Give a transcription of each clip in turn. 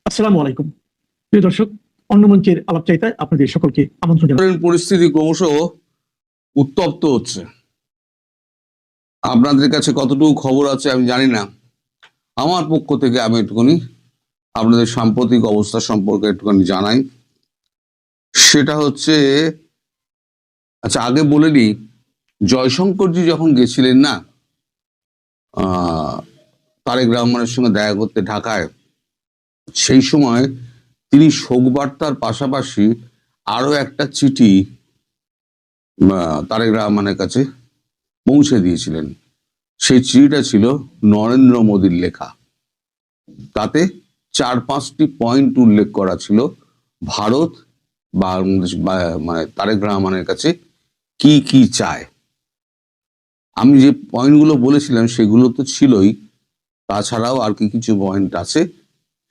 আসসালামু আলাইকুম প্রিয় দর্শক, অন্য মঞ্চের আলাপচারিতায় আপনাদের সকলকে আমন্ত্রণ জানাই। পরিস্থিতি ক্রমশ উত্তপ্ত হচ্ছে। আপনাদের কাছে কতটুকু খবর আছে আমি জানি না। আমার পক্ষ থেকে আমি একটুখানি আপনাদের সাম্প্রতিক অবস্থা সম্পর্কে একটুখানি জানাই। সেটা হচ্ছে, আচ্ছা আগে বলে নিই, জয়শঙ্করজি যখন গেছিলেন না তারেক রহমানের সঙ্গে দেখা করতে ঢাকায়, সেই সময় তিনি শোকবার্তার পাশাপাশি আরো একটা চিঠি তারেক রহমানের কাছে পৌঁছে দিয়েছিলেন। সেই চিঠিটা ছিল নরেন্দ্র মোদীর লেখা। তাতে 4-5টি পয়েন্ট উল্লেখ করা ছিল ভারত বাংলাদেশ মানে তারেক রহমানের কাছে কি কি চায়। আমি যে পয়েন্টগুলো বলেছিলাম সেগুলো তো ছিলই, তাছাড়াও আর কি কিছু পয়েন্ট আছে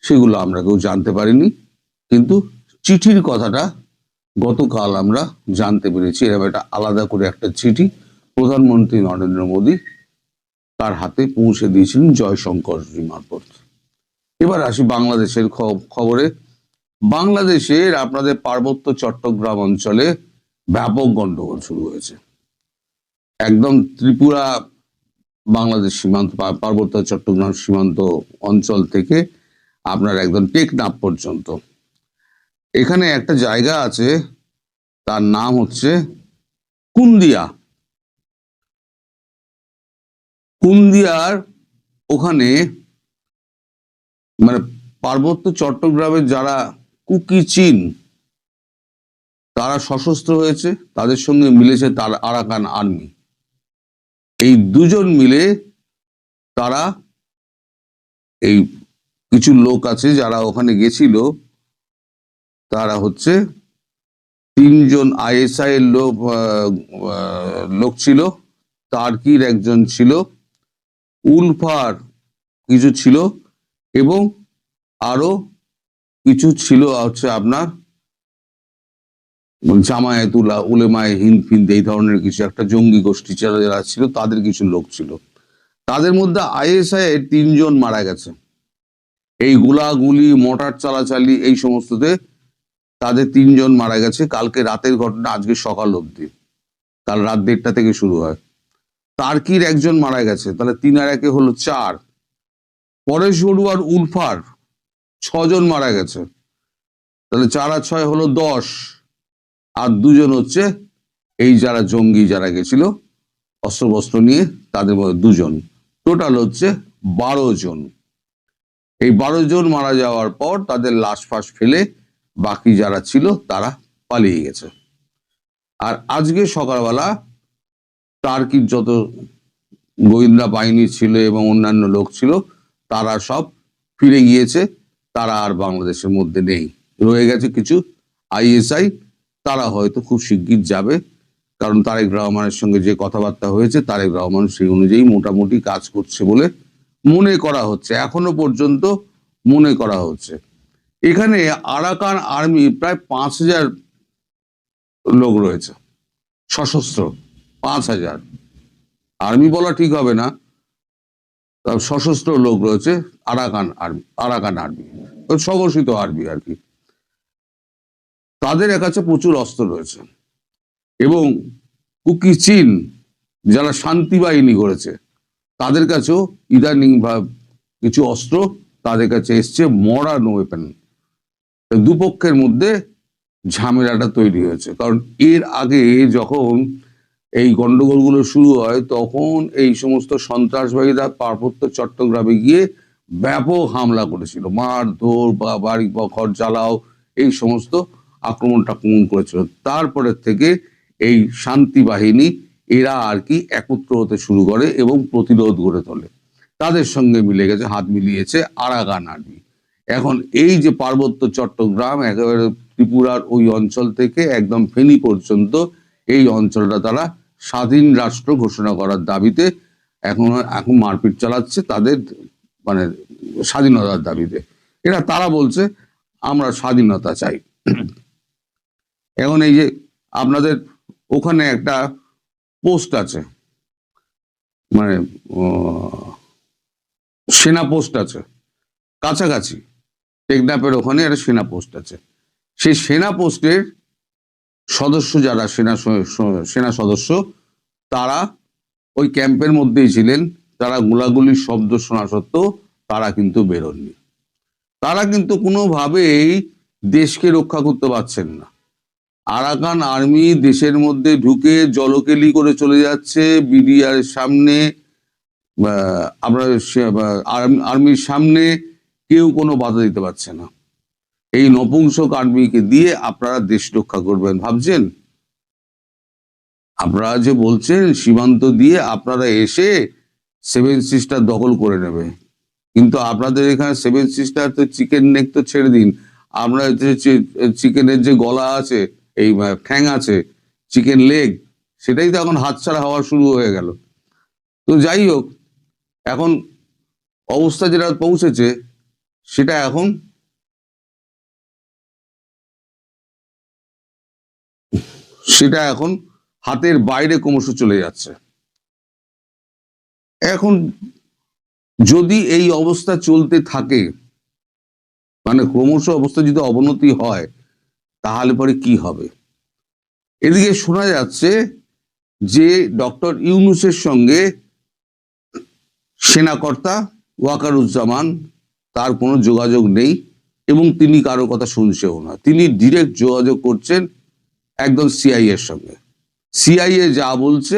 সেগুলো আমরা কেউ জানতে পারিনি, কিন্তু চিঠির কথাটা গতকাল আমরা জানতে পেরেছি। এরকম একটা আলাদা করে একটা চিঠি প্রধানমন্ত্রী নরেন্দ্র মোদী তার হাতে পৌঁছে দিয়েছিলেন জয়শঙ্করজি মারফত। এবার আসি বাংলাদেশের খবরে। বাংলাদেশের আপনাদের পার্বত্য চট্টগ্রাম অঞ্চলে ব্যাপক গন্ডগোল শুরু হয়েছে। একদম ত্রিপুরা বাংলাদেশ সীমান্ত, পার্বত্য চট্টগ্রাম সীমান্ত অঞ্চল থেকে আপনার একদম টেকনাফ পর্যন্ত এখানে একটা জায়গা আছে, তার নাম হচ্ছে কুন্দিয়া। কুন্দিয়ার ওখানে মানে পার্বত্য চট্টগ্রামের যারা কুকি চীন তারা সশস্ত্র হয়েছে, তাদের সঙ্গে মিলেছে তার আরাকান আর্মি। এই দুজন মিলে তারা, এই কিছু লোক আছে যারা ওখানে গেছিল, তারা হচ্ছে 3জন আইএসআই এর লোক ছিল, টার্কির একজন ছিল, উলফার কিছু ছিল, এবং আরো কিছু ছিল হচ্ছে আপনার জামায়াতুল্লাহ উলেমায়ে হিন্দ ফিন্দ, এই ধরনের কিছু একটা জঙ্গি গোষ্ঠী যারা ছিল তাদের কিছু লোক ছিল। তাদের মধ্যে আইএসআই এর 3জন মারা গেছে। এই গুলাগুলি মোটর চালাচালি এই সমস্ততে তাদের 3জন মারা গেছে। কালকে রাতের ঘটনা, আজকে সকাল অবধি, কাল রাত 1:30 থেকে শুরু হয়। টার্কির একজন মারা গেছে, তাহলে 3 আর 1 হলো 4। পরেশ বড়ুয়ার উলফার 6জন মারা গেছে, তাহলে 4 আর 6 হলো 10। আর 2জন হচ্ছে এই যারা জঙ্গি যারা গেছিল অস্ত্রবস্ত্র নিয়ে, তাদের মধ্যে 2জন, টোটাল হচ্ছে 12 জন। এই 12 জন মারা যাওয়ার পর তাদের লাশ ফাঁস ফেলে বাকি যারা ছিল তারা পালিয়ে গেছে। আর আজকে সকালবেলা টার্কির যত গোয়েন্দা বাহিনী ছিল এবং অন্যান্য লোক ছিল তারা সব ফিরে গিয়েছে, তারা আর বাংলাদেশের মধ্যে নেই। রয়ে গেছে কিছু আইএসআই, তারা হয়তো খুব শিগগির যাবে, কারণ তারেক রহমানের সঙ্গে যে কথাবার্তা হয়েছে তারেক রহমান সেই অনুযায়ী মোটামুটি কাজ করছে বলে মনে করা হচ্ছে, এখনো পর্যন্ত মনে করা হচ্ছে। এখানে আরাকান আর্মি প্রায় 5,000 লোক রয়েছে সশস্ত্র। 5,000 আর্মি বলা ঠিক হবে না, সশস্ত্র লোক রয়েছে আরাকান আর্মি, স্বঘোষিত আর্মি আর কি। তাদের কাছে প্রচুর অস্ত্র রয়েছে, এবং কুকি চীন যারা শান্তি বাহিনী করেছে তাদের কাছেও ইদানিং কিছু অস্ত্র তাদের কাছে এসছে, মডার্ন ওয়েপন। দুপক্ষের মধ্যে ঝামেলাটা তৈরি হয়েছে, কারণ এর আগে যখন এই গন্ডগোলগুলো শুরু হয় তখন এই সমস্ত সন্ত্রাসবাদীরা পার্বত্য চট্টগ্রামে গিয়ে ব্যাপক হামলা করেছিল, মারধর বা বাড়ি ঘর জ্বালাও এই সমস্ত আক্রমণ টাক্রমণ করেছিল। তারপরে থেকে এই শান্তি বাহিনী এরা আর কি একত্র হতে শুরু করে এবং প্রতিরোধ গড়ে তোলে। তাদের সঙ্গে মিলে গেছে, হাত মিলিয়েছে আরাকান আর্মি। এখন এই যে পার্বত্য চট্টগ্রাম একেবারে ত্রিপুরার ওই অঞ্চল থেকে একদম ফেনী পর্যন্ত এই অঞ্চলটা তারা স্বাধীন রাষ্ট্র ঘোষণা করার দাবিতে এখন মারপিট চালাচ্ছে, তাদের মানে স্বাধীনতার দাবিতে। তারা বলছে আমরা স্বাধীনতা চাই। এখন এই যে আপনাদের ওখানে একটা পোস্ট আছে, মানে সেনা পোস্ট আছে কাছাকাছি, টেকনাফের ওখানে একটা সেনা পোস্ট আছে। সেই সেনা পোস্টের সদস্য যারা সেনা সদস্য, তারা ওই ক্যাম্পের মধ্যেই ছিলেন। তারা গোলাগুলির শব্দ শোনা সত্ত্বেও তারা কিন্তু বেরোননি। তারা কিন্তু কোনোভাবেই দেশকে রক্ষা করতে পারছেন না। আরাকান আর্মি দেশের মধ্যে ঢুকে জলকেলি করে চলে যাচ্ছে বিডিআর সামনে, আপনার আর্মির সামনে কেউ কোনো বাধা দিতে পারছে না। এই নপুংসক আর্মিকে দিয়ে আপনারা দেশ রক্ষা করবেন ভাবছেন? আপনারা যে বলছেন সীমান্ত দিয়ে আপনারা এসে সেভেন সিস্টার দখল করে নেবে, কিন্তু আপনাদের এখানে সেভেন সিস্টার তো চিকেন নেক তো ছেড়ে দিন, আমরা চিকেনের যে গলা আছে, এই ঠ্যাং আছে, চিকেন লেগ, সেটাই তো এখন হাতছাড়া হওয়া শুরু হয়ে গেল। তো যাই হোক, এখন অবস্থা যেটা পৌঁছেছে সেটা এখন হাতের বাইরে ক্রমশ চলে যাচ্ছে। এখন যদি এই অবস্থা চলতে থাকে, মানে ক্রমশ অবস্থা যদি অবনতি হয়, তাহলে পরে কি হবে? এদিকে শোনা যাচ্ছে যে ডক্টর ইউনূসের সঙ্গে সেনাকর্তা ওয়াকারুজ্জামান তার কোনো যোগাযোগ নেই এবং তিনি কারো কথা শুনছেও না। তিনি ডিরেক্ট যোগাযোগ করছেন একদম সিআইএ এর সঙ্গে। সিআইএ যা বলছে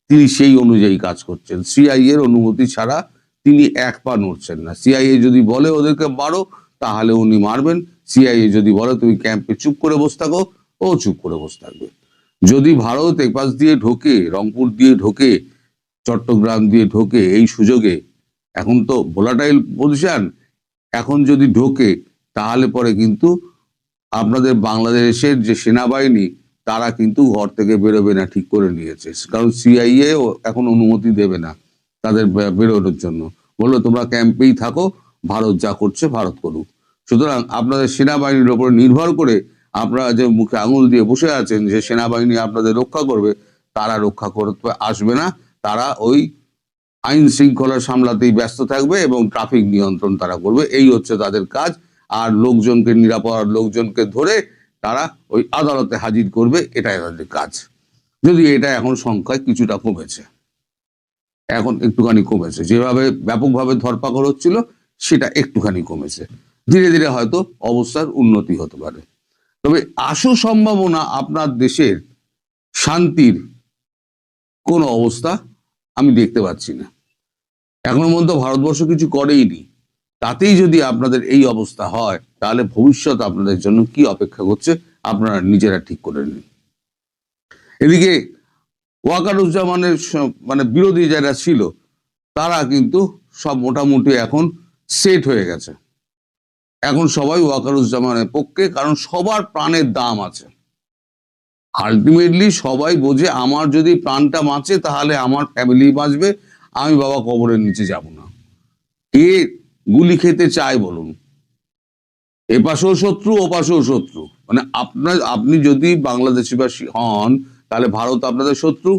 তিনি সেই অনুযায়ী কাজ করছেন। সিআইএ এর অনুমতি ছাড়া তিনি এক পা নড়ছেন না। সিআইএ যদি বলে ওদেরকে মারো, তাহলে উনি মারবেন। সিআইএ যদি বলে তুমি ক্যাম্পে চুপ করে বসে থাকো, ও চুপ করে বসে থাকবে। যদি ভারত এপাশ দিয়ে ঢোকে, রংপুর দিয়ে ঢোকে, চট্টগ্রাম দিয়ে ঢোকে, এই সুযোগে, এখন তো ভোলাটাইল পজিশন, এখন যদি ঢোকে তাহলে পরে কিন্তু আপনাদের বাংলাদেশের যে সেনাবাহিনী তারা কিন্তু ঘর থেকে বেরোবে না, ঠিক করে নিয়েছে। কারণ সিআইএ এখন অনুমতি দেবে না তাদের বেরোনোর জন্য, বললো তোমরা ক্যাম্পেই থাকো, ভারত যা করছে ভারত করুক। সুতরাং আপনাদের সেনাবাহিনীর উপর নির্ভর করে আপনারা যে মুখে আঙুল দিয়ে বসে আছেন যে সেনাবাহিনী আপনাদের রক্ষা করবে, তারা রক্ষা করতে আসবে না। তারা ওই আইন শৃঙ্খলা সামলাতেই ব্যস্ত থাকবে এবং ট্রাফিক নিয়ন্ত্রণ তারা করবে, এই হচ্ছে তাদের কাজ। আর লোকজনকে, নিরাপদ লোকজনকে ধরে তারা ওই আদালতে হাজির করবে, এটাই তাদের কাজ। যদি এটা এখন সংখ্যায় কিছুটা কমেছে, এখন একটুখানি কমেছে, যেভাবে ব্যাপকভাবে ধরপাকড় হচ্ছিল সেটা একটুখানি কমেছে, ধীরে ধীরে হয়তো অবস্থার উন্নতি হতে পারে। তবে আশু সম্ভাবনা আপনার দেশের শান্তির কোন অবস্থা আমি দেখতে পাচ্ছি না। এখনো পর্যন্ত ভারতবর্ষ কিছু করেইনি, তাতেই যদি আপনাদের এই অবস্থা হয়, তাহলে ভবিষ্যৎ আপনাদের জন্য কি অপেক্ষা করছে আপনারা নিজেরা ঠিক করে নিন। এদিকে ওয়াকারুজ্জামানের মানে বিরোধী যারা ছিল তারা কিন্তু সব মোটামুটি এখন সেট হয়ে গেছে। এখন সবাই ওয়াকারুজ্জামানের পক্ষে, কারণ সবার প্রাণের দাম আছে। আলটিমেটলি সবাই বোঝে আমার যদি প্রাণটা বাঁচে তাহলে আমার ফ্যামিলি বাঁচবে, আমি বাবা কবরের নিচে যাব না। কে গুলি খেতে চায় বলুন? এপাশেও শত্রু, ওপাশেও শত্রু। মানে আপনি যদি বাংলাদেশিবাসী হন তাহলে ভারত আপনাদের শত্রু,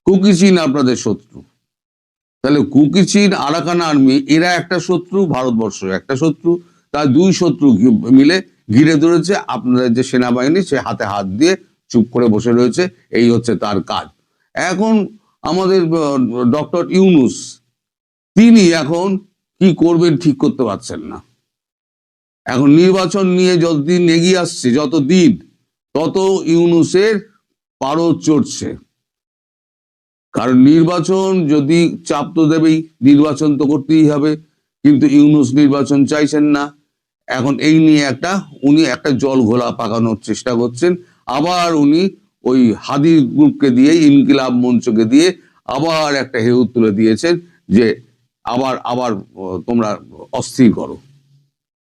কুকি চীন আপনাদের শত্রু। তাহলে কুকি চীন, আরাকান আর্মি এরা একটা শত্রু, ভারতবর্ষ একটা শত্রু। তার দুই শত্রু মিলে ঘিরে ধরেছে আপনাদের যে সেনাবাহিনী, সে হাতে হাত দিয়ে চুপ করে বসে রয়েছে, এই হচ্ছে তার কাজ। এখন আমাদের ডক্টর ইউনূস, তিনি এখন কি করবেন ঠিক করতে পারছেন না। এখন নির্বাচন নিয়ে যতদিন এগিয়ে আসছে, যতদিন তত ইউনূসের পারদ চড়ছে। কারণ নির্বাচন যদি চাপ তো দেবেই, নির্বাচন তো করতেই হবে, কিন্তু ইউনূস নির্বাচন চাইছেন না। এখন এই নিয়ে উনি একটা জল ঘোলা পাকানোর চেষ্টা করছেন। আবার উনি ওই হাদি গ্রুপকে দিয়ে, ইনকিলাব মঞ্চকে দিয়ে আবার একটা হেউ তুলে দিয়েছেন যে আবার তোমরা অস্থির করো।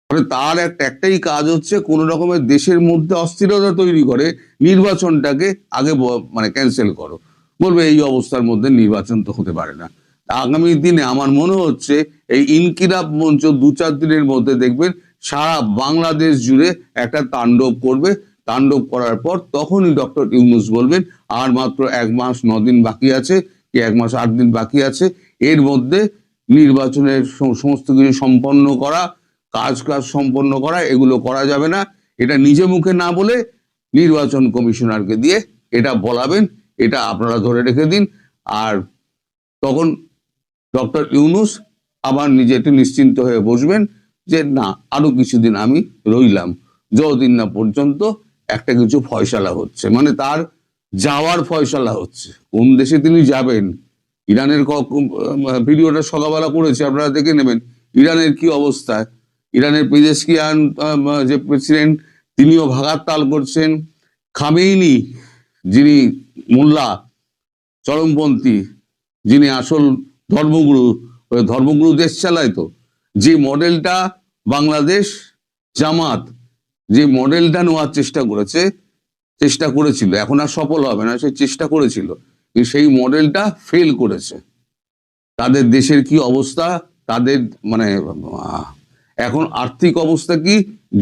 মানে তার একটাই কাজ হচ্ছে কোন রকমের দেশের মধ্যে অস্থিরতা তৈরি করে নির্বাচনটাকে আগে মানে ক্যান্সেল করো। বলবে এই অবস্থার মধ্যে নির্বাচন তো হতে পারে না। আগামী দিনে আমার মনে হচ্ছে এই ইনকিলাব মঞ্চ 2-4 দিনের মধ্যে দেখবেন সারা বাংলাদেশ জুড়ে একটা তাণ্ডব করবে। তাণ্ডব করার পর তখনই ডক্টর ইউনূস বলবেন আর মাত্র 1 মাস 9 দিন বাকি আছে, কি 1 মাস 8 দিন বাকি আছে, এর মধ্যে নির্বাচনের সমস্ত কিছু সম্পন্ন করা, কাজ সম্পন্ন করা, এগুলো করা যাবে না। এটা নিজে মুখে না বলে নির্বাচন কমিশনারকে দিয়ে এটা বলাবেন, এটা আপনারা ধরে রেখে দিন। আর তখন ডক্টর ইউনূস আবার নিজে একটু নিশ্চিন্ত হয়ে বসবেন যে না, আরো কিছুদিন আমি রইলাম, যতদিন না পর্যন্ত একটা কিছু ফয়সালা হচ্ছে, মানে তার যাওয়ার ফয়সালা হচ্ছে। কোন দেশে তিনি যাবেন, ইরানের ভিডিওটা সকালবেলা করেছে, আপনারা দেখে নেবেন ইরানের কি অবস্থা। ইরানের পেজেশকিয়ান যে প্রেসিডেন্ট, তিনিও ভাগার তাল করছেন। খামেইনি, যিনি মোল্লা চরমপন্থী, যিনি আসল ধর্মগুরু, ওই ধর্মগুরু দেশ চালায়। তো যে মডেলটা বাংলাদেশ জামাত যে মডেলটা নেওয়ার চেষ্টা করেছিল, এখন আর সফল হবে না, সে চেষ্টা করেছিল, কিন্তু সেই মডেলটা ফেল করেছে। তাদের দেশের কি অবস্থা, তাদের মানে এখন আর্থিক অবস্থা কি,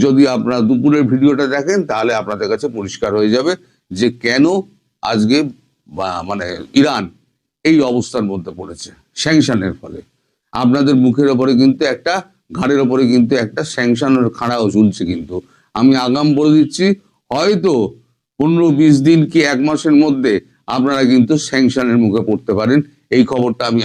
যদি আপনারা দুপুরের ভিডিওটা দেখেন তাহলে আপনাদের কাছে পরিষ্কার হয়ে যাবে যে কেন আজকে মানে ইরান এই অবস্থার মধ্যে পড়েছে স্যাংশনের ফলে। আপনাদের মুখের ওপরে কিন্তু একটা, ঘাড়ের ওপরে কিন্তু একটা স্যাংশনের খাড়াও ঝুলছে। কিন্তু আমি আগাম বলে দিচ্ছি, হয়তো 15-20 দিন কি 1 মাসের মধ্যে আপনারা কিন্তু স্যাংশনের মুখে পড়তে পারেন। এই খবরটা আমি